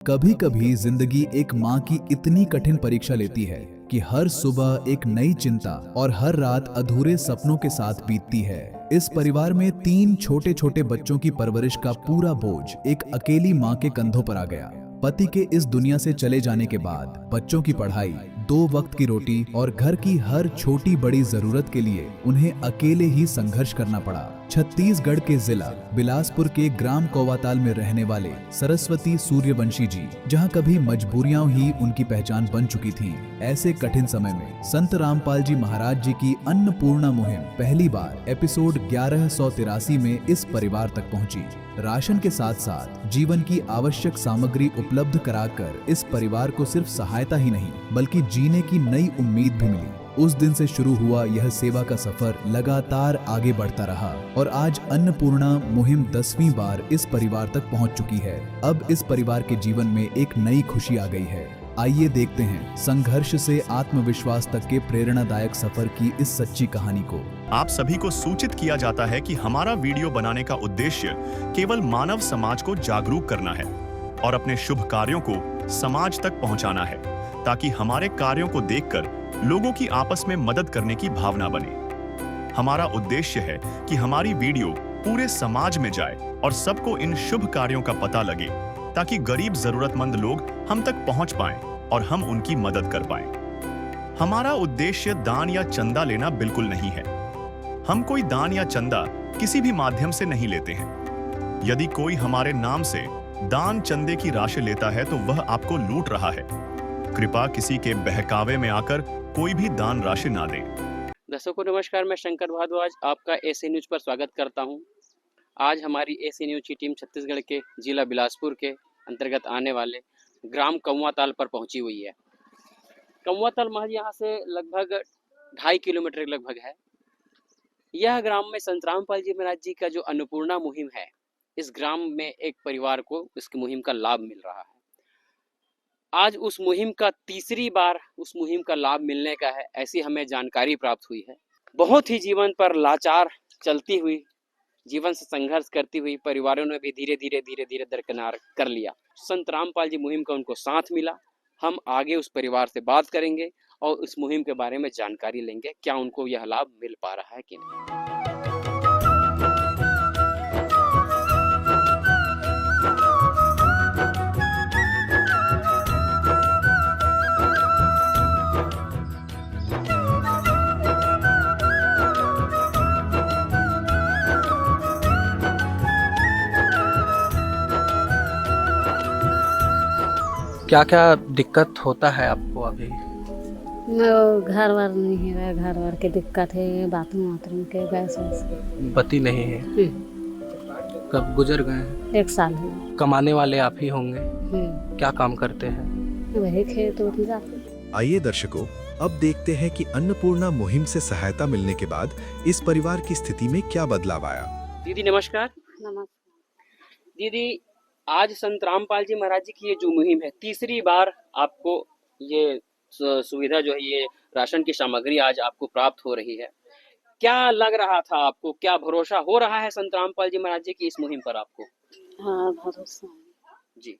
कभी कभी जिंदगी एक माँ की इतनी कठिन परीक्षा लेती है कि हर सुबह एक नई चिंता और हर रात अधूरे सपनों के साथ बीतती है। इस परिवार में 3 छोटे छोटे बच्चों की परवरिश का पूरा बोझ एक अकेली माँ के कंधों पर आ गया। पति के इस दुनिया से चले जाने के बाद बच्चों की पढ़ाई, 2 वक्त की रोटी और घर की हर छोटी बड़ी जरूरत के लिए उन्हें अकेले ही संघर्ष करना पड़ा। छत्तीसगढ़ के जिला बिलासपुर के ग्राम कौवाताल में रहने वाले सरस्वती सूर्यवंशी जी, जहां कभी मजबूरियां ही उनकी पहचान बन चुकी थीं, ऐसे कठिन समय में संत रामपाल जी महाराज जी की अन्नपूर्णा मुहिम पहली बार एपिसोड 1183 में इस परिवार तक पहुंची। राशन के साथ साथ जीवन की आवश्यक सामग्री उपलब्ध कराकर इस परिवार को सिर्फ सहायता ही नहीं बल्कि जीने की नई उम्मीद भी मिली। उस दिन से शुरू हुआ यह सेवा का सफर लगातार आगे बढ़ता रहा और आज अन्नपूर्णा मुहिम 10वीं बार इस परिवार तक पहुंच चुकी है। अब इस परिवार के जीवन में एक नई खुशी आ गई है। आइए देखते हैं संघर्ष से आत्मविश्वास तक के प्रेरणादायक सफर की इस सच्ची कहानी को। आप सभी को सूचित किया जाता है कि हमारा वीडियो बनाने का उद्देश्य केवल मानव समाज को जागरूक करना है और अपने शुभ कार्यों को समाज तक पहुंचाना है, ताकि हमारे कार्यों को देखकर लोगों की आपस में मदद करने की भावना बने। हमारा उद्देश्य है कि हमारी वीडियो पूरे समाज में जाए और सबको इन शुभ कार्यों का पता लगे, ताकि गरीब जरूरतमंद लोग हम तक पहुंच पाएं और हम उनकी मदद कर पाएं। हमारा उद्देश्य दान या चंदा लेना बिल्कुल नहीं है। हम कोई दान या चंदा किसी भी माध्यम से नहीं लेते हैं। यदि कोई हमारे नाम से दान चंदे की राशि लेता है तो वह आपको लूट रहा है। कृपया किसी के बहकावे में आकर कोई भी दान राशि ना दें। दर्शकों नमस्कार, मैं शंकर भारद्वाज आपका एसी न्यूज पर स्वागत करता हूं। आज हमारी एसी न्यूज की टीम छत्तीसगढ़ के जिला बिलासपुर के अंतर्गत आने वाले ग्राम कौवाताल पर पहुंची हुई है। कौवाताल महज यहाँ से लगभग 2.5 किलोमीटर लगभग है। यह ग्राम में संत रामपाल जी महाराज जी का जो अन्नपूर्णा मुहिम है, इस ग्राम में एक परिवार को इसकी मुहिम का लाभ मिल रहा है। आज उस मुहिम का तीसरी बार उस मुहिम का लाभ मिलने का है, ऐसी हमें जानकारी प्राप्त हुई है। बहुत ही जीवन पर लाचार चलती हुई, जीवन से संघर्ष करती हुई परिवारों ने भी धीरे धीरे दरकिनार कर लिया। संत रामपाल जी मुहिम का उनको साथ मिला। हम आगे उस परिवार से बात करेंगे और उस मुहिम के बारे में जानकारी लेंगे, क्या उनको यह लाभ मिल पा रहा है कि नहीं। क्या क्या दिक्कत होता है आपको अभी? घर वर नहीं है, घर वर की दिक्कत है, बाथरूम वाथरूम के, गैस वैस। पति नहीं है? कब गुजर गए हैं? 1 साल है। कमाने वाले आप ही होंगे? क्या काम करते हैं? वही खेत उठ जाते। आइए दर्शकों, अब देखते हैं कि अन्नपूर्णा मुहिम से सहायता मिलने के बाद इस परिवार की स्थिति में क्या बदलाव आया। दीदी नमस्कार। नमस्कार दीदी, आज संत रामपाल जी महाराज जी की ये जो मुहिम है, तीसरी बार आपको ये सुविधा जो है, ये राशन की सामग्री आज आपको प्राप्त हो रही है। क्या लग रहा था आपको, क्या भरोसा हो रहा है संत रामपाल जी महाराज जी की इस मुहिम पर आपको? हाँ, भरोसा जी।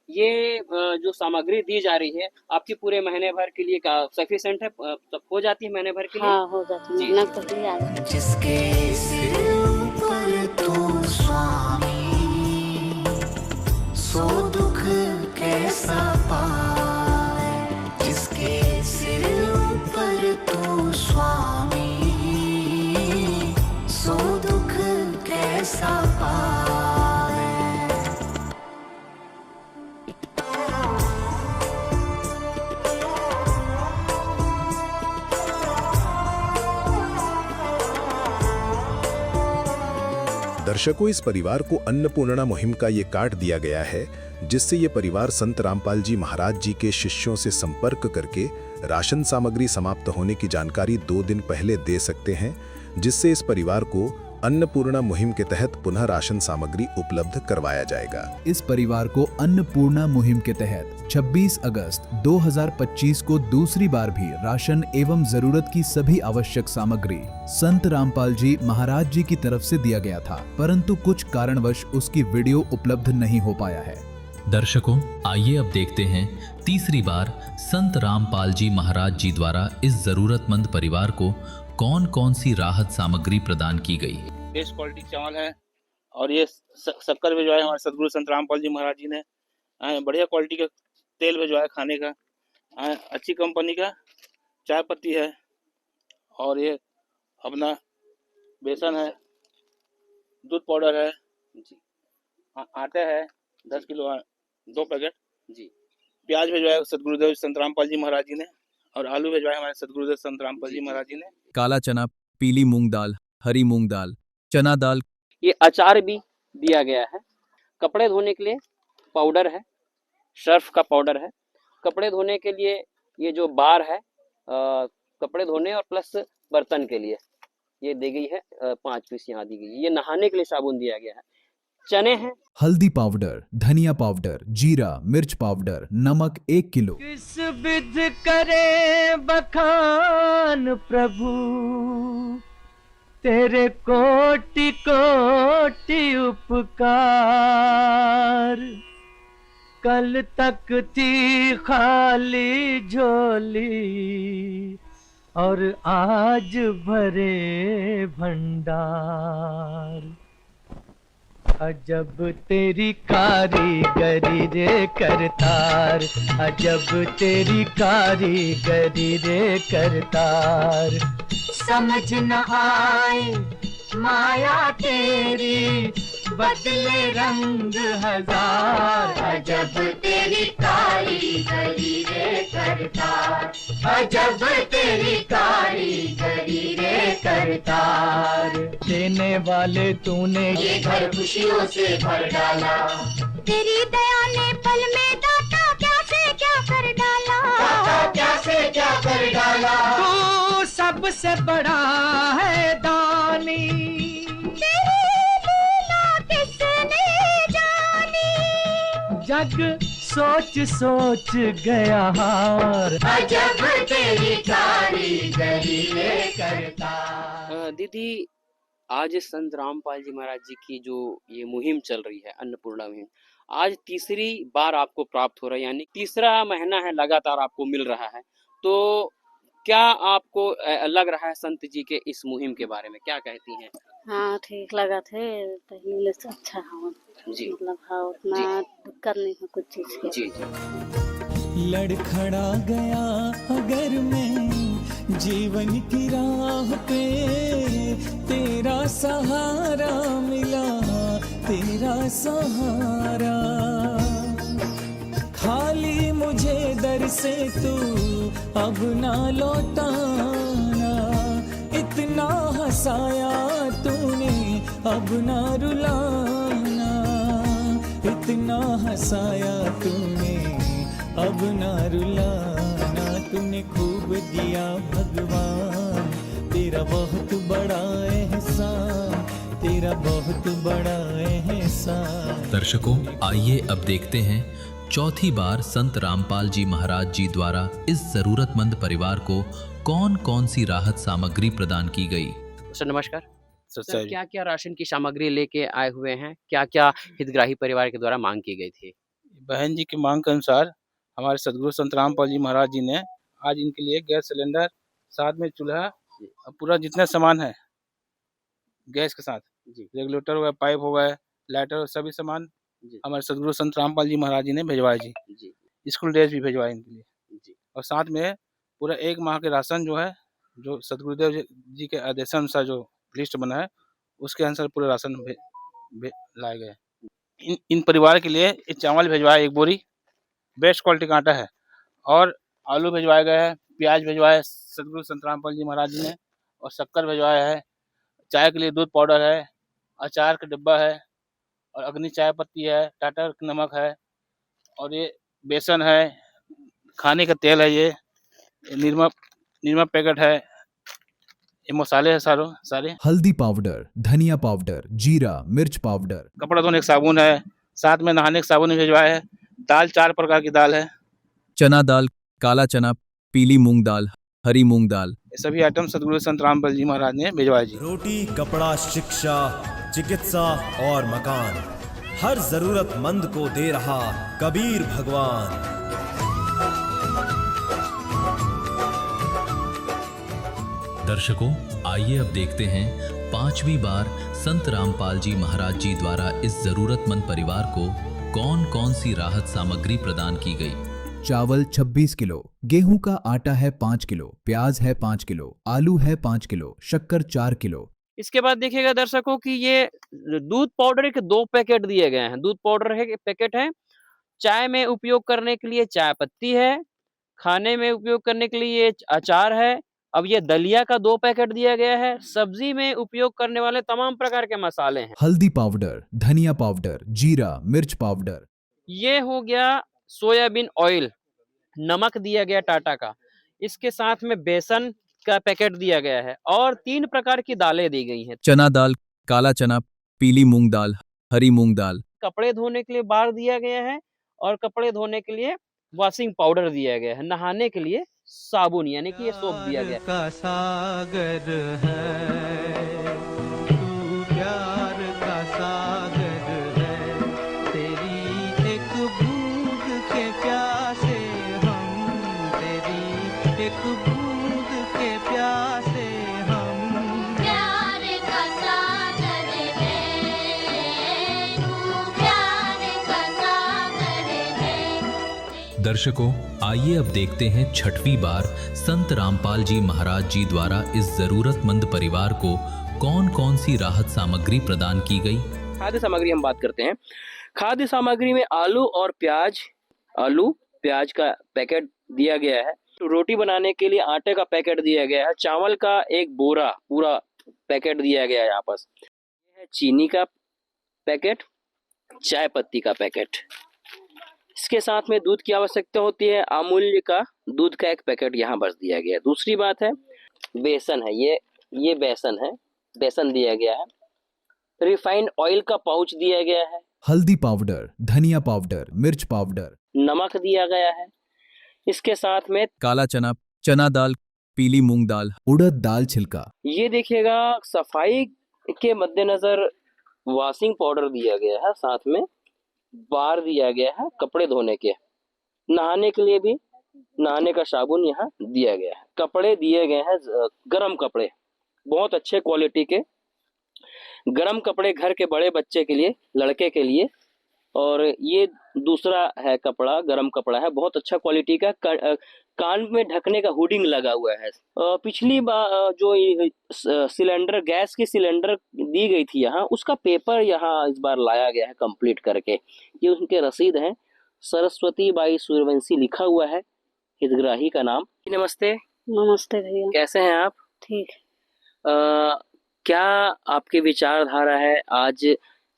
ये जो सामग्री दी जा रही है आपकी पूरे महीने भर के लिए का सफिशिएंट है, सब हो जाती है महीने भर के लिए? हाँ, हो जाती है। महीना तक ही आ जाती है। जिसके सिर ऊपर तू स्वामी, सो दुख कैसा पाए। जिसके सिर ऊपर तू स्वामी, सो दुख कैसा पाए। दर्शकों, इस परिवार को अन्नपूर्णा मुहिम का ये कार्ड दिया गया है, जिससे ये परिवार संत रामपाल जी महाराज जी के शिष्यों से संपर्क करके राशन सामग्री समाप्त होने की जानकारी 2 दिन पहले दे सकते हैं, जिससे इस परिवार को अन्नपूर्णा मुहिम के तहत पुनः राशन सामग्री उपलब्ध करवाया जाएगा। इस परिवार को अन्नपूर्णा मुहिम के तहत 26 अगस्त 2025 को दूसरी बार भी राशन एवं जरूरत की सभी आवश्यक सामग्री संत रामपाल जी महाराज जी की तरफ से दिया गया था, परंतु कुछ कारणवश उसकी वीडियो उपलब्ध नहीं हो पाया है। दर्शकों, आइए अब देखते हैं तीसरी बार संत रामपाल जी महाराज जी द्वारा इस जरूरतमंद परिवार को कौन कौन सी राहत सामग्री प्रदान की गई। बेस्ट क्वालिटी चावल है और ये शक्कर भिजवाया हमारे सदगुरु संत रामपाल जी महाराज जी ने। बढ़िया क्वालिटी का तेल भिजवाया खाने का। अच्छी कंपनी का चाय पत्ती है और ये अपना बेसन है, दूध पाउडर है जी, आटा है 10 किलो 2 पैकेट जी। प्याज भिजवाया सदगुरुदेव संत रामपाल जी महाराज जी ने और आलू भिजवाया हमारे सदगुरुदेव संत रामपाल जी महाराज जी ने। काला चना, पीली मूंग दाल, हरी मूंग दाल, चना दाल। ये अचार भी दिया गया है। कपड़े धोने के लिए पाउडर है, सर्फ का पाउडर है। कपड़े धोने के लिए ये जो बार है कपड़े धोने और प्लस बर्तन के लिए ये दी गई है। 5 पीस यहाँ दी गई है। ये नहाने के लिए साबुन दिया गया है। चने हैं, हल्दी पाउडर, धनिया पाउडर, जीरा मिर्च पाउडर, नमक 1 किलो। किस विध करे बखान प्रभु, तेरे कोटि कोटि उपकार। कल तक थी खाली झोली और आज भरे भंडार। अजब तेरी कारीगरी रे करतार, अजब तेरी कारीगरी रे करतार। समझ न आए माया तेरी, बदले रंग हजार। अजब तेरी कारीगरी रे करतार, अजब तेरी कारीगरी रे करतार। देने वाले तूने ये घर खुशियों से भर डाला, तेरी दया ने पल में दाता क्या से क्या कर डाला, दाता क्या से क्या कर डाला। तू सबसे बड़ा है दानी, जग सोच सोच गया हार। अजब तेरी कारीगरी रे करतार। दीदी, आज संत रामपाल जी महाराज जी की जो ये मुहिम चल रही है, अन्नपूर्णा मुहिम, आज तीसरी बार आपको प्राप्त हो रहा है, यानी तीसरा महीना है लगातार आपको मिल रहा है। तो क्या आपको लग रहा है संत जी के इस मुहिम के बारे में, क्या कहती हैं? हाँ ठीक लगा थे, पहले से अच्छा हो जी, मतलब हाँ उतना दिक्कत नहीं है कुछ चीज की। जी जी। लड़खड़ा गया अगर मैं जीवन की राह पे, तेरा सहारा मिला, तेरा सहारा। खाली मुझे दर से तू अब ना लौटाना, इतना हंसाया तूने अब ना रुलाना, इतना हंसाया तूने अब ना रुलाना। तूने खूब दिया भगवान, तेरा बहुत बड़ा एहसान, तेरा बहुत बड़ा एहसान। दर्शकों, आइए अब देखते हैं चौथी बार संत रामपाल जी महाराज जी द्वारा इस जरूरतमंद परिवार को कौन कौन सी राहत सामग्री प्रदान की गई। सर नमस्कार। सर क्या क्या राशन की सामग्री लेके आए हुए हैं, क्या क्या हितग्राही परिवार के द्वारा मांग की गई थी? बहन जी की मांग के अनुसार हमारे सदगुरु संत रामपाल जी महाराज जी ने आज इनके लिए गैस सिलेंडर, साथ में चूल्हा, पूरा जितना सामान है गैस के साथ, रेगुलेटर हो गया, पाइप हो गया, लाइटर, सभी सामान हमारे सदगुरु संत रामपाल जी महाराज जी ने भिजवाए जी। स्कूल ड्रेस भी भिजवाए इनके लिए और साथ में पूरा 1 माह के राशन जो है, जो सदगुरुदेव जी के आदेशानुसार जो लिस्ट बना है उसके अनुसार पूरा राशन लाए गए। इन परिवार के लिए चावल भिजवाया 1 बोरी, बेस्ट क्वालिटी का आटा है, और आलू भिजवाए गए हैं, प्याज भिजवाया सदगुरु संत रामपाल जी महाराज जी ने, और शक्कर भिजवाया है, चाय के लिए दूध पाउडर है, अचार का डिब्बा है, और अग्नि चाय पत्ती है, टाटा नमक है, और ये बेसन है, खाने का तेल है, ये निरमा पैकेट है, ये मसाले हैं सारे। हल्दी पाउडर, धनिया पाउडर, जीरा मिर्च पाउडर, कपड़ा धोने का साबुन है, साथ में नहाने का साबुन भिजवाया है, दाल 4 प्रकार की दाल है, चना दाल, काला चना, पीली मूंग दाल, हरी मूंग दाल। ये सभी आइटम सदगुरु संत रामपाल जी महाराज ने भिजवाए जी। रोटी, कपड़ा, शिक्षा, चिकित्सा और मकान, हर जरूरतमंद को दे रहा कबीर भगवान। दर्शकों, आइए अब देखते हैं 5वीं बार संत रामपाल जी महाराज जी द्वारा इस जरूरतमंद परिवार को कौन कौन सी राहत सामग्री प्रदान की गई। चावल 26 किलो, गेहूं का आटा है 5 किलो, प्याज है 5 किलो, आलू है 5 किलो, शक्कर 4 किलो। इसके बाद देखिएगा दर्शकों कि ये दूध पाउडर के 2 पैकेट दिए गए हैं। दूध पाउडर है पैकेट है, चाय में उपयोग करने के लिए चाय पत्ती है, खाने में उपयोग करने के लिए अचार है। अब ये दलिया का 2 पैकेट दिया गया है। सब्जी में उपयोग करने वाले तमाम प्रकार के मसाले हैं। हल्दी पाउडर, धनिया पाउडर, जीरा, मिर्च पाउडर। ये हो गया सोयाबीन ऑयल, नमक दिया गया टाटा का। इसके साथ में बेसन का पैकेट दिया गया है और 3 प्रकार की दालें दी गई हैं। चना दाल, काला चना, पीली मूंग दाल, हरी मूंग दाल। कपड़े धोने के लिए बार दिया गया है और कपड़े धोने के लिए वॉशिंग पाउडर दिया गया है। नहाने के लिए साबुन यानी कि ये सोप दिया गया है। का सागर है तू, प्यार का सागर है, तेरी एक बूंद के प्यासे हम, तेरी एक बूंद के प्यासे हम। प्यार का सागर है तू, प्यार का सागर है। दर्शकों, आइए अब देखते हैं 6वीं बार संत रामपाल जी महाराज जी द्वारा इस जरूरतमंद परिवार को कौन कौन सी राहत सामग्री प्रदान की गई। खाद्य सामग्री हम बात करते हैं। खाद्य सामग्री में आलू और प्याज का पैकेट दिया गया है। रोटी बनाने के लिए आटे का पैकेट दिया गया है। चावल का एक बोरा पूरा पैकेट दिया गया है। यहाँ पर यह है चीनी का पैकेट, चाय पत्ती का पैकेट। इसके साथ में दूध की आवश्यकता होती है। अमूल्य का दूध का एक पैकेट यहाँ बस दिया गया है। दूसरी बात है बेसन है, ये बेसन है, बेसन दिया गया है। रिफाइंड ऑयल का पाउच दिया गया है। हल्दी पाउडर, धनिया पाउडर, मिर्च पाउडर, नमक दिया गया है। इसके साथ में काला चना, चना दाल, पीली मूंग दाल, उड़द दाल छिलका। ये देखिएगा सफाई के मद्देनजर वॉशिंग पाउडर दिया गया है। साथ में बार दिया गया है कपड़े धोने के, नहाने के लिए भी नहाने का साबुन यहाँ दिया गया है। कपड़े दिए गए हैं गरम कपड़े, बहुत अच्छे क्वालिटी के गरम कपड़े घर के बड़े बच्चे के लिए, लड़के के लिए। और ये दूसरा है कपड़ा, गरम कपड़ा है, बहुत अच्छा क्वालिटी का। कान में ढकने का हुडिंग लगा हुआ है। पिछली बार जो सिलेंडर, गैस की सिलेंडर दी गई थी यहाँ, उसका पेपर यहाँ इस बार लाया गया है कंप्लीट करके। ये उनके रसीद हैं। सरस्वती बाई सूर्यवंशी लिखा हुआ है हितग्राही का नाम। नमस्ते। नमस्ते भैया। कैसे हैं आप? ठीक। क्या आपकी विचारधारा है? आज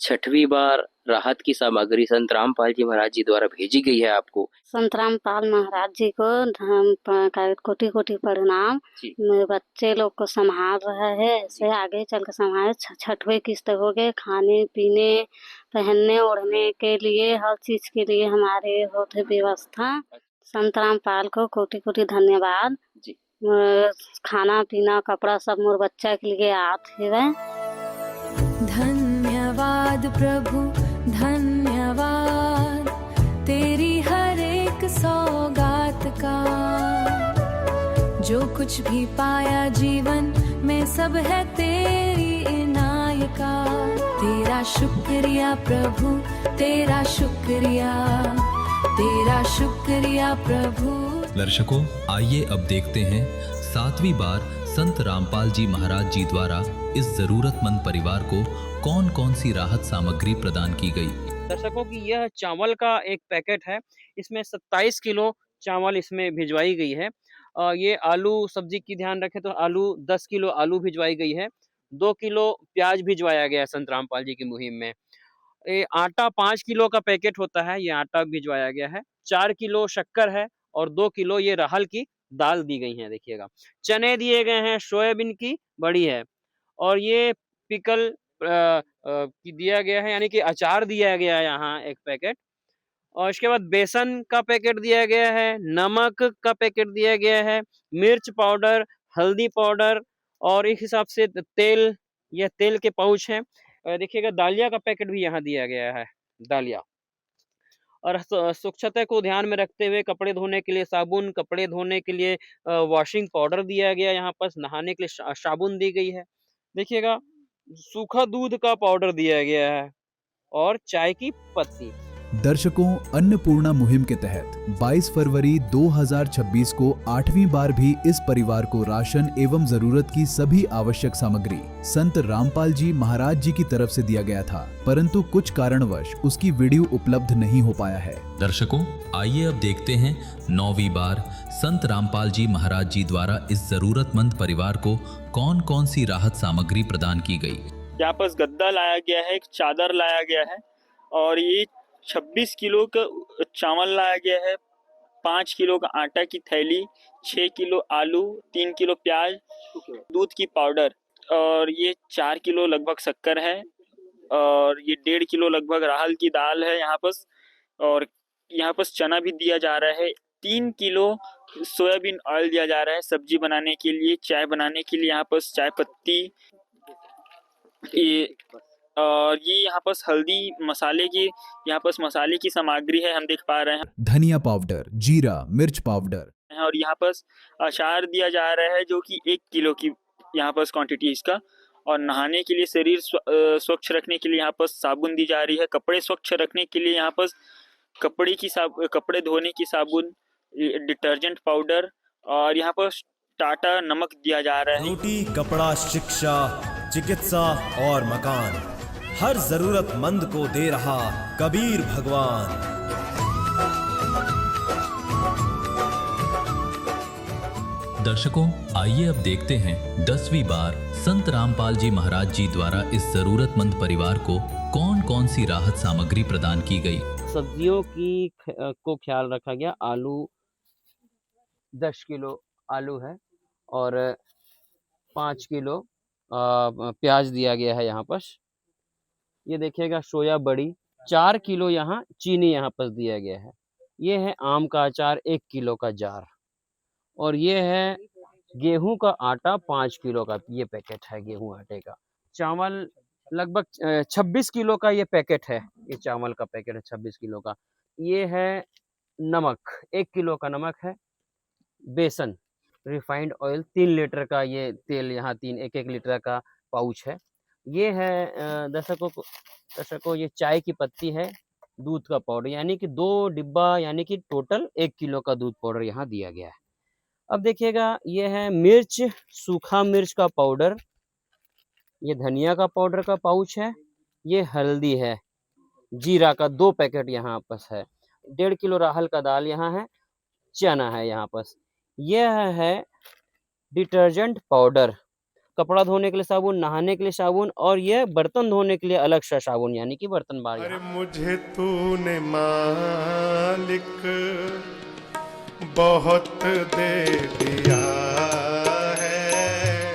6वीं बार राहत की सामग्री संत रामपाल जी महाराज जी द्वारा भेजी गई है आपको। संत रामपाल महाराज जी को कोटि कोटि प्रणाम। मेरे बच्चे लोग को संभाल रहा है, ऐसे आगे चल कर संभाले। 6वीं किस्त हो गए। खाने पीने, पहनने ओढ़ने के लिए, हर चीज के लिए हमारे होते व्यवस्था। संत रामपाल को कोटि कोटि धन्यवाद जी। खाना पीना कपड़ा सब मोर बच्चा के लिए आते हुए। धन्यवाद प्रभु धन्यवाद, तेरी हर एक सौगात का। जो कुछ भी पाया जीवन में सब है तेरी इनाय का। तेरा शुक्रिया प्रभु, तेरा शुक्रिया, तेरा शुक्रिया प्रभु। दर्शकों, आइए अब देखते हैं 7वीं बार संत रामपाल जी महाराज जी द्वारा इस जरूरतमंद परिवार को कौन कौन सी राहत सामग्री प्रदान की गई। दर्शकों की यह चावल का एक पैकेट है। इसमें 27 किलो चावल इसमें भिजवाई गई है। ये आलू सब्जी की ध्यान रखें तो आलू 10 किलो आलू भिजवाई गई है। 2 किलो प्याज भिजवाया गया है संत रामपाल जी की मुहिम में। ये आटा 5 किलो का पैकेट होता है, ये आटा भिजवाया गया है। 4 किलो शक्कर है और 2 किलो ये राहल की दाल दी गई है। देखिएगा चने दिए गए हैं, सोयाबीन की बड़ी है और ये पिकल दिया गया है, यानी कि अचार दिया गया है यहाँ एक पैकेट। और इसके बाद बेसन का पैकेट दिया गया है, नमक का पैकेट दिया गया है, मिर्च पाउडर, हल्दी पाउडर और एक हिसाब से तेल, यह तेल के पाउच हैं। देखिएगा दालिया का पैकेट भी यहाँ दिया गया है। डालिया। और स्वच्छता को ध्यान में रखते हुए कपड़े धोने के लिए साबुन, कपड़े धोने के लिए वॉशिंग पाउडर दिया गया, यहाँ पर नहाने के लिए साबुन दी गई है। देखिएगा सूखा दूध का पाउडर दिया गया है और चाय की पत्ती। दर्शकों, अन्नपूर्णा मुहिम के तहत 22 फरवरी 2026 को 8वीं बार भी इस परिवार को राशन एवं जरूरत की सभी आवश्यक सामग्री संत रामपाल जी महाराज जी की तरफ से दिया गया था, परंतु कुछ कारणवश उसकी वीडियो उपलब्ध नहीं हो पाया है। दर्शकों, आइए अब देखते हैं 9वीं बार संत रामपाल जी महाराज जी द्वारा इस जरूरतमंद परिवार को कौन कौन सी राहत सामग्री प्रदान की गई। यहाँ पर गद्दा लाया गया है, एक चादर लाया गया है और ये 26 किलो का चावल लाया गया है, 5 किलो का आटा की थैली, 6 किलो आलू, 3 किलो प्याज, दूध की पाउडर और ये 4 किलो लगभग शक्कर है और ये 1.5 किलो लगभग राहल की दाल है यहाँ पर। और यहाँ पर चना भी दिया जा रहा है, 3 किलो सोयाबीन ऑयल दिया जा रहा है सब्जी बनाने के लिए, चाय बनाने के लिए यहाँ पर चाय पत्ती, ये और ये यहाँ पर हल्दी मसाले की यहाँ पर मसाले की सामग्री है, हम देख पा रहे हैं धनिया पाउडर, जीरा, मिर्च पाउडर और यहाँ पर अचार दिया जा रहा है जो कि 1 किलो की यहाँ पर क्वांटिटी इसका। और नहाने के लिए शरीर स्वच्छ रखने के लिए यहाँ पर साबुन दी जा रही है, कपड़े स्वच्छ रखने के लिए यहाँ पर कपड़े धोने की साबुन, डिटर्जेंट पाउडर और यहाँ पर टाटा नमक दिया जा रहा है। रोटी, कपड़ा, शिक्षा, चिकित्सा और मकान, हर जरूरतमंद को दे रहा कबीर भगवान। दर्शकों, आइए अब देखते हैं 10वीं बार संत रामपाल जी महाराज जी द्वारा इस जरूरतमंद परिवार को कौन कौन सी राहत सामग्री प्रदान की गई। सब्जियों की को ख्याल रखा गया। आलू 10 किलो आलू है और 5 किलो प्याज दिया गया है यहाँ पर। ये देखिएगा सोया बड़ी 4 किलो, यहाँ चीनी यहाँ पर दिया गया है। ये है आम का अचार 1 किलो का जार और ये है गेहूं का आटा 5 किलो का ये पैकेट है गेहूं आटे का। चावल लगभग 26 किलो का ये पैकेट है, ये चावल का पैकेट है 26 किलो का। ये है नमक 1 किलो का नमक है। बेसन रिफाइंड ऑयल 3 लीटर का ये तेल यहाँ 1 लीटर का पाउच है। ये है दर्शकों ये चाय की पत्ती है, दूध का पाउडर यानी कि 2 डिब्बा यानी कि टोटल 1 किलो का दूध पाउडर यहाँ दिया गया है। अब देखिएगा ये है मिर्च, सूखा मिर्च का पाउडर, ये धनिया का पाउडर का पाउच है, ये हल्दी है, जीरा का 2 पैकेट यहाँ पास है, 1.5 किलो राहल का दाल यहाँ है, चना है यहाँ पास। यह है डिटर्जेंट पाउडर, कपड़ा धोने के लिए साबुन, नहाने के लिए साबुन और ये बर्तन धोने के लिए अलग सा साबुन यानी कि बर्तन बार। अरे मुझे तूने मालिक बहुत दे दिया है,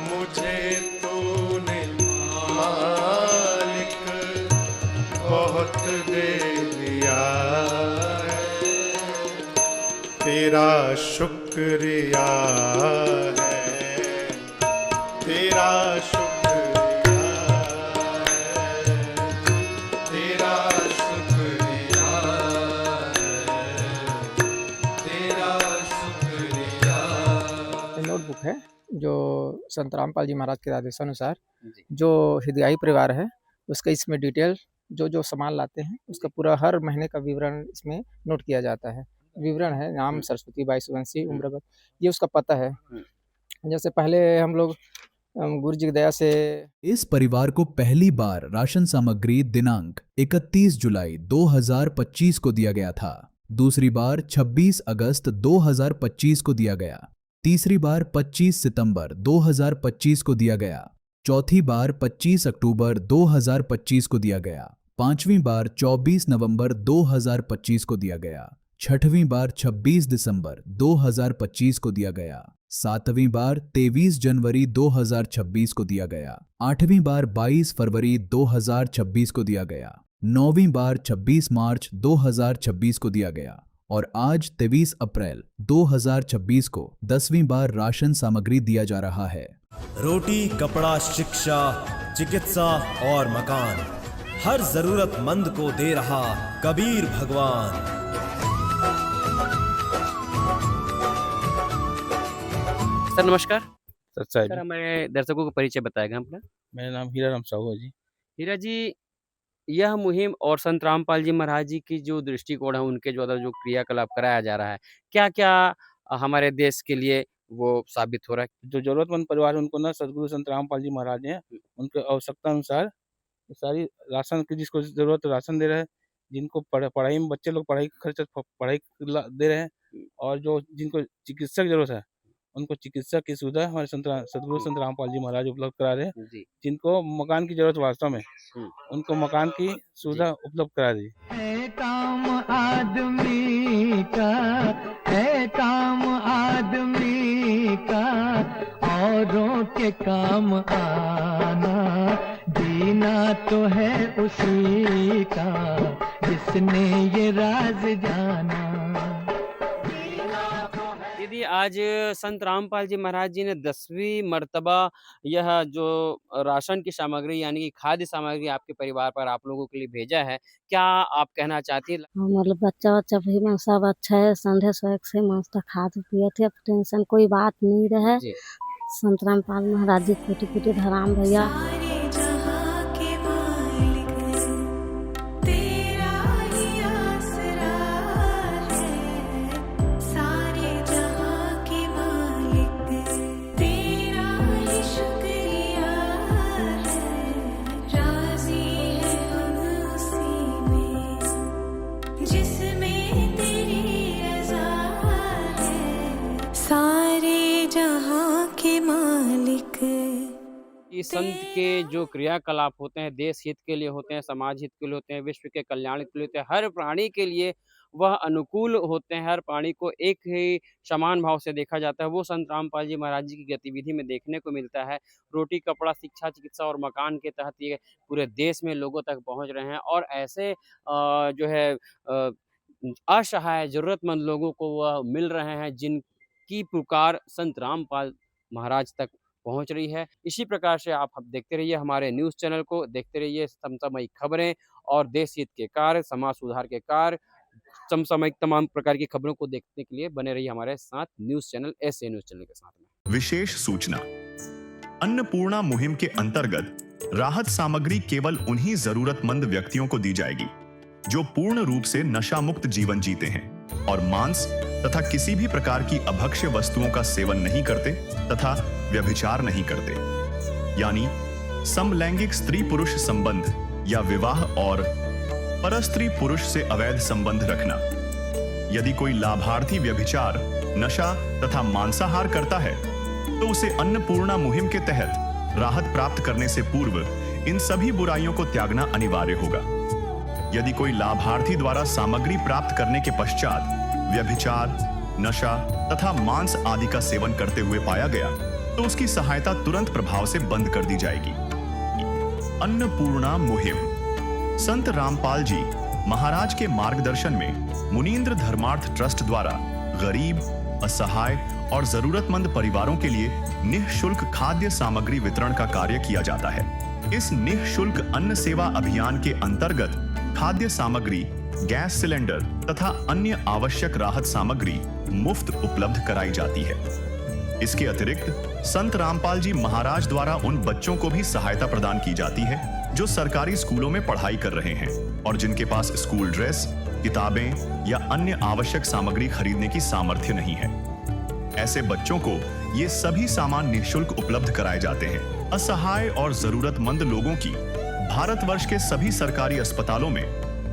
मुझे तूने मालिक बहुत दे दिया है, तेरा शुक्रिया है, तेरा शुक्रिया है, तेरा शुक्रिया है, तेरा शुक्रिया। नोटबुक है जो संत रामपाल जी महाराज के आदेशानुसार जो हिदयाई परिवार है उसका इसमें डिटेल जो सामान लाते हैं उसका पूरा हर महीने का विवरण इसमें नोट किया जाता है। विवरण है नाम सरस्वती बाई सुवंशी, उम्र, ये उसका पता है। जैसे पहले हम लोग गुरु जी की दया से इस परिवार को पहली बार राशन सामग्री दिनांक 31 जुलाई 2025 को दिया गया था, दूसरी बार 26 अगस्त 2025 को दिया गया, तीसरी बार 25 सितंबर 2025 को दिया गया, चौथी बार 25 अक्टूबर 2025 को दिया गया, पांचवी बार 24 नवंबर 2025 को दिया गया, छठवीं बार 26 दिसंबर 2025 को दिया गया, सातवीं बार 23 जनवरी 2026 को दिया गया, आठवीं बार 22 फरवरी 2026 को दिया गया, नौवीं बार 26 मार्च 2026 को दिया गया और आज 23 अप्रैल 2026 को 10वीं बार राशन सामग्री दिया जा रहा है। रोटी, कपड़ा, शिक्षा, चिकित्सा और मकान, हर जरूरतमंद को दे रहा कबीर भगवान। सर नमस्कार। सर सर हमारे दर्शकों को परिचय बताएगा अपना। मेरा नाम हीरा राम साहू है जी। हीरा जी, यह मुहिम और संत रामपाल जी महाराज जी की जो दृष्टिकोण है, उनके द्वारा जो क्रियाकलाप कराया जा रहा है, क्या-क्या हमारे देश के लिए वो साबित हो रहा है? जो जरूरतमंद परिवार है उनको ना सदगुरु संत रामपाल जी महाराज ने उनके आवश्यकता अनुसार सारी राशन की जिसको जरूरत राशन दे रहे हैं, जिनको पढ़ाई में बच्चे लोग पढ़ाई का खर्चा पढ़ाई दे रहे हैं, और जो जिनको चिकित्सक जरूरत है उनको चिकित्सा की सुविधा हमारे सदगुरु संत रामपाल जी महाराज उपलब्ध करा रहे हैं। जिनको मकान की जरूरत वास्तव में उनको मकान की सुविधा उपलब्ध करा दी। है काम आदमी का, है काम आदमी का, औरों के काम आना, जीना तो है उसी का जिसने ये राज जाना। यदि आज संत रामपाल जी महाराज जी ने 10वीं मर्तबा यह जो राशन की सामग्री यानी कि खाद्य सामग्री आपके परिवार पर आप लोगों के लिए भेजा है, क्या आप कहना चाहती हैं? मतलब बच्चा भी में सब अच्छा है, संडे स्वैग से मस्त खाते पिए थे, टेंशन कोई बात नहीं रहे। संत रामपाल महाराज जी कोटि-कोटि धराम भैया। सारे जहां के मालिक। ये संत के जो क्रियाकलाप होते हैं देश हित के लिए होते हैं, समाज हित के लिए होते हैं, विश्व के कल्याण के लिए होते हैं, हर प्राणी के लिए वह अनुकूल होते हैं, हर प्राणी को एक ही समान भाव से देखा जाता है। वो संत रामपाल जी महाराज जी की गतिविधि में देखने को मिलता है। रोटी, कपड़ा, शिक्षा, चिकित्सा और मकान के तहत ये पूरे देश में लोगों तक पहुँच रहे हैं, और ऐसे जो है असहाय ज़रूरतमंद लोगों को वह मिल रहे हैं जिनकी पुकार संत रामपाल महाराज तक पहुंच रही है। इसी प्रकार से आप देखते रहिए हमारे न्यूज़ चैनल को, देखते रहिए समसामयिक खबरें और देश हित के कार्य, समाज सुधार के कार्य, समसामयिक तमाम प्रकार की खबरों को देखने के लिए बने रहिए हमारे साथ news channel SA news channel के साथ में। विशेष सूचना, अन्नपूर्णा मुहिम के अंतर्गत राहत सामग्री केवल उन्हीं जरूरतमंद व्यक्तियों को दी जाएगी जो पूर्ण रूप से नशा मुक्त जीवन जीते हैं और मांस तथा किसी भी प्रकार की अभक्ष्य वस्तुओं का सेवन नहीं करते तथा व्यभिचार नहीं करते, यानी समलैंगिक स्त्री पुरुष संबंध या विवाह और परस्त्री पुरुष से अवैध संबंध रखना। यदि कोई लाभार्थी व्यभिचार, नशा तथा मांसाहार करता है तो उसे अन्नपूर्णा मुहिम के तहत राहत प्राप्त करने से पूर्व इन सभी बुराइयों को त्यागना अनिवार्य होगा। यदि कोई लाभार्थी द्वारा सामग्री प्राप्त करने के पश्चात व्यभिचार, नशा तथा मांस आदि का सेवन करते हुए पाया गया तो उसकी सहायता तुरंत प्रभाव से बंद कर दी जाएगी। अन्नपूर्णा मुहिम संत रामपाल जी महाराज के मार्गदर्शन में मुनीन्द्र धर्मार्थ ट्रस्ट द्वारा गरीब, असहाय और जरूरतमंद परिवारों के लिए निःशुल्क खाद्य सामग्री वितरण का कार्य किया जाता है। इस निःशुल्क अन्न सेवा अभियान के अंतर्गत खाद्य सामग्री, गैस सिलेंडर तथा अन्य आवश्यक राहत सामग्री मुफ्त उपलब्ध कराई जाती है। इसके अतिरिक्त संत रामपाल जी महाराज द्वारा उन बच्चों को भी सहायता प्रदान की जाती है जो सरकारी स्कूलों में पढ़ाई कर रहे हैं और जिनके पास स्कूल ड्रेस, किताबें या अन्य आवश्यक सामग्री खरीदने की सामर्थ्य नहीं है। ऐसे बच्चों को ये सभी सामान निःशुल्क उपलब्ध कराए जाते हैं। असहाय और जरूरतमंद लोगों की भारतवर्ष के सभी सरकारी अस्पतालों में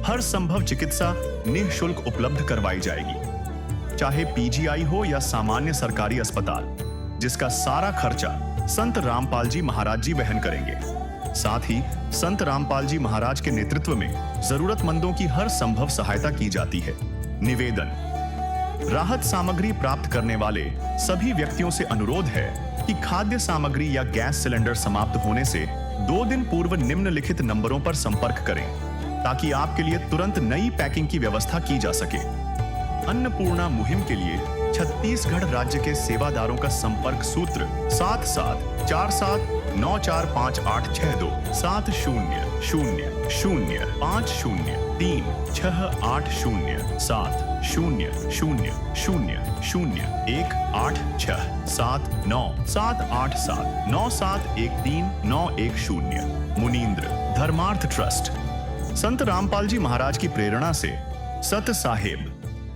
हर संभव चिकित्सा निःशुल्क उपलब्ध करवाई जाएगी, चाहे पीजीआई हो या सामान्य सरकारी अस्पताल, जिसका सारा खर्चा संत रामपाल जी महाराज जी वहन करेंगे। साथ ही संत रामपाल जी महाराज के नेतृत्व में जरूरतमंदों की हर संभव सहायता की जाती है। निवेदन, राहत सामग्री प्राप्त करने वाले सभी व्यक्तियों से अनुरोध है कि खाद्य सामग्री या गैस सिलेंडर समाप्त होने से 2 दिन पूर्व निम्नलिखित नंबरों पर संपर्क करें ताकि आपके लिए तुरंत नई पैकिंग की व्यवस्था की जा सके। अन्नपूर्णा मुहिम के लिए छत्तीसगढ़ राज्य के सेवादारों का संपर्क सूत्र 7747 945862 7080780997139710 मुनींद्र धर्मार्थ ट्रस्ट। संत रामपाल जी महाराज की प्रेरणा से सत साहेब